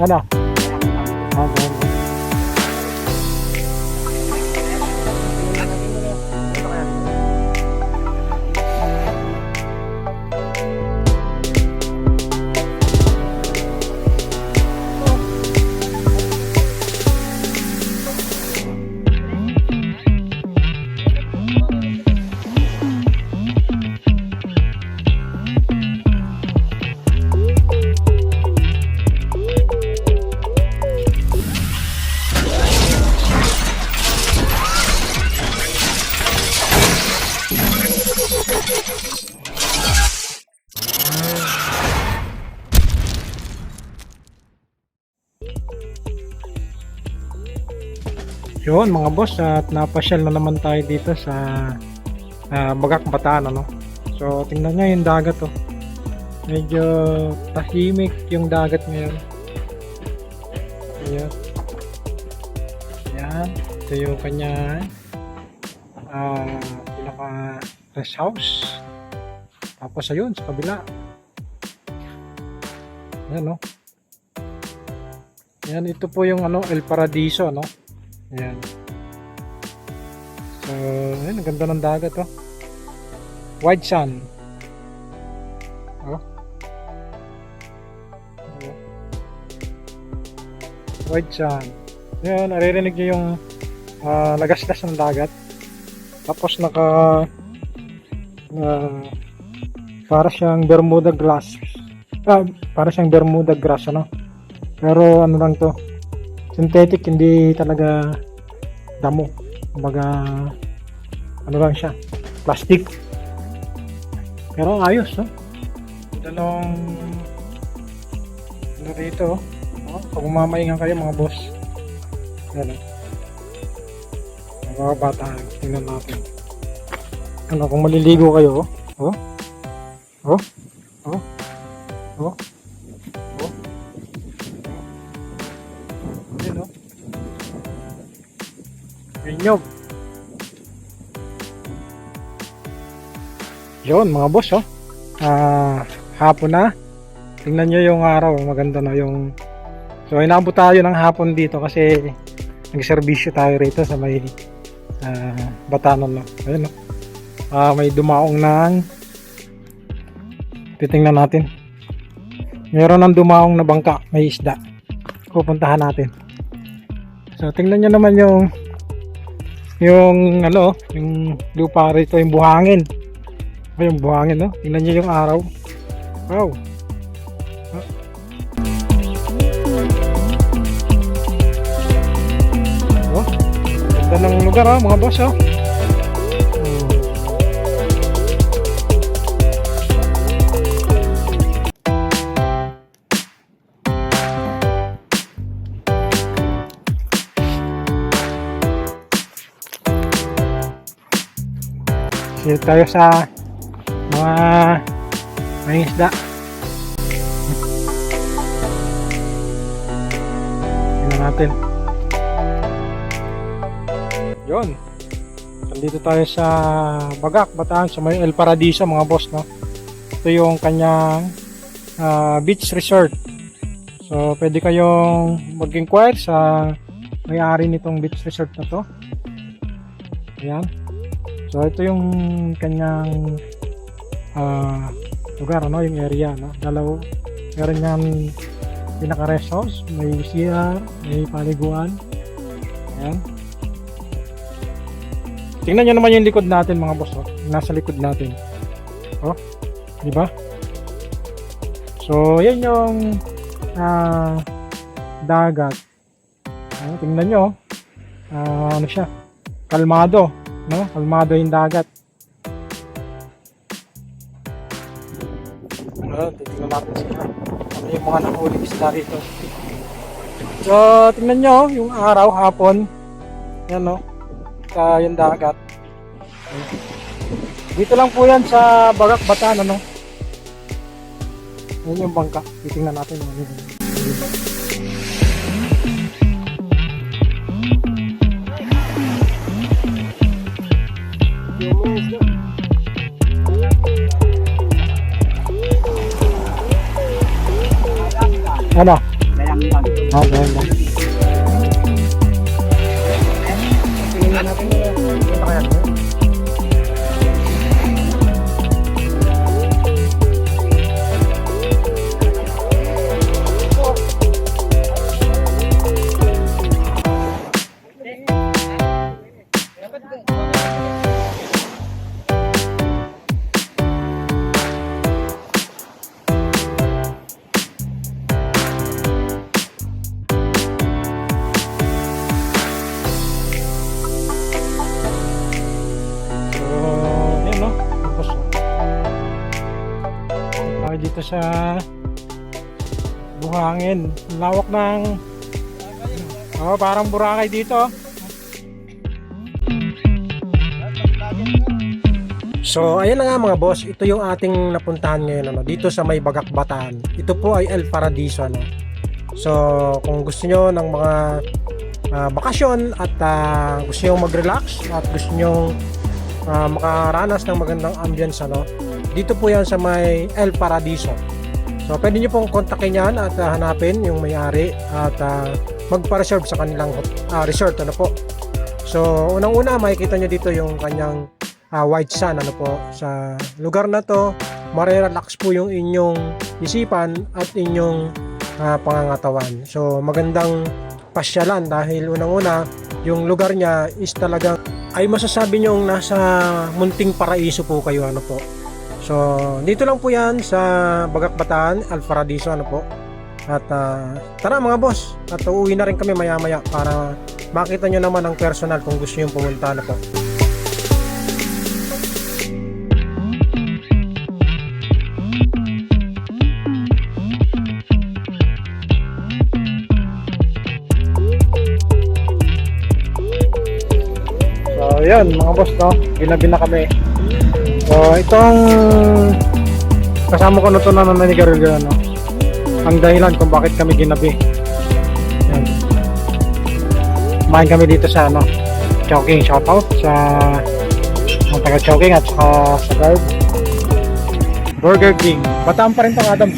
Ano? Okay. Yun mga boss, at napasyal na naman tayo dito sa Bagak Bataan, ano? So tingnan nyo yung dagat, oh. Medyo tahimik yung dagat ngayon. Ayan. Ayan. Ito yung kanya pinaka rest house. Tapos ayun sa kabila. Ayan, oh. Ayan, ito po yung El Paradiso, no? Ayan. So, ayan, ang ganda ng dagat, oh. White sand. Oh. White sand. Ayan, naririnig nyo yung lagasgas ng dagat. Tapos para siyang Bermuda grass. Para siyang Bermuda grass, ano? Pero ano lang to, synthetic, hindi talaga damo. Kumbaga ano lang siya, plastic. Pero ayos, no? Ito nung ano dito, oh, pag umamaingan kayo mga boss. Yan, mga bata, tingnan natin. Ano, kung maliligo kayo, oh, oh, oh, oh, oh. Yun, oh. Minyog. Yun mga boss, oh. Hapon na. Tingnan nyo yung araw, maganda na yung. So inabot tayo ng hapon dito kasi nagserbisyo tayo rito sa may Batanon, no. Ayun, oh. May dumaong ng, titingnan natin. Meron ng dumaong na bangka, may isda. Pupuntahan natin. So tingnan nyo naman yung ano, yung lupa rito, yung buhangin. Yung buhangin, no? Tingnan nyo yung araw. Wow. Oh, ganda ng lugar, oh, mga boss, oh. Dito tayo sa mga may isda. Tingnan natin. Yun. Nandito tayo sa Bagak Bataan, sa may El Paradiso, mga boss, no? Ito yung kanyang beach resort. So pwede kayong mag-inquire sa may-ari nitong beach resort na to. Ayan. So ito yung kanyang lugar, ano, yung area, no? Dalaw, meron niyang pinaka rest house, may CR, may paliguan. Ayan. Tingnan nyo naman yung likod natin mga boss, oh. Nasa likod natin, oh, di ba? So yan yung dagat. Tingnan nyo, ano siya, kalmado, no? Kalmado yung dagat. Tingnan natin sila. Ano yung mga nakuling isda rito. So tingnan nyo yung araw, hapon. Yan, no? Yung dagat. Dito lang po yan sa Bagak Bataan, ano? Yan yung bangka. Titingnan natin. Ano? Okay. Tingnan natin ito kaya. Dito sa buhangin, lawak ng parang Boracay dito. So ayan na nga mga boss, ito yung ating napuntahan ngayon dito sa may Bagak Bataan. Ito po ay El Paradiso So kung gusto nyo ng mga bakasyon at gusto nyo mag-relax at gusto nyo makaranas ng magandang ambience dito po yan sa may El Paradiso. So pwede nyo pong kontakin yan at hanapin yung may-ari at magpa-reserve sa kanilang resort po. So unang-una makikita nyo dito yung kanyang white sand po. Sa lugar na to marirelax po yung inyong isipan at inyong pangangatawan. So magandang pasyalan dahil unang-una yung lugar niya is talagang ay masasabi nyo nasa munting paraiso po kayo po. So, dito lang po yan sa Bagak Bataan, El Paradiso po. At tara mga boss, at uuwi na rin kami maya-maya para makita nyo naman ang personal kung gusto nyo pumunta po. So, yun mga boss ginabi na kami. So itong kasama ko na ito na naninigarilyo ang dahilan kung bakit kami ginabi. Yan. Kumain kami dito sa Chowking, shoutout sa mga taga Chowking at saka sa guard Burger King. Bataan pa rin itong Adams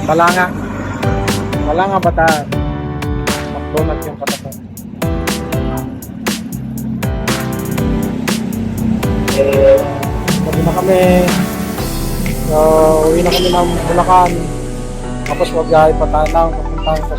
Balanga Bataan. McDonald's yung katapat. Sabi na kami, so uwi na kami ng Bulacan, tapos magbiyahe pa tayo ng papuntang sa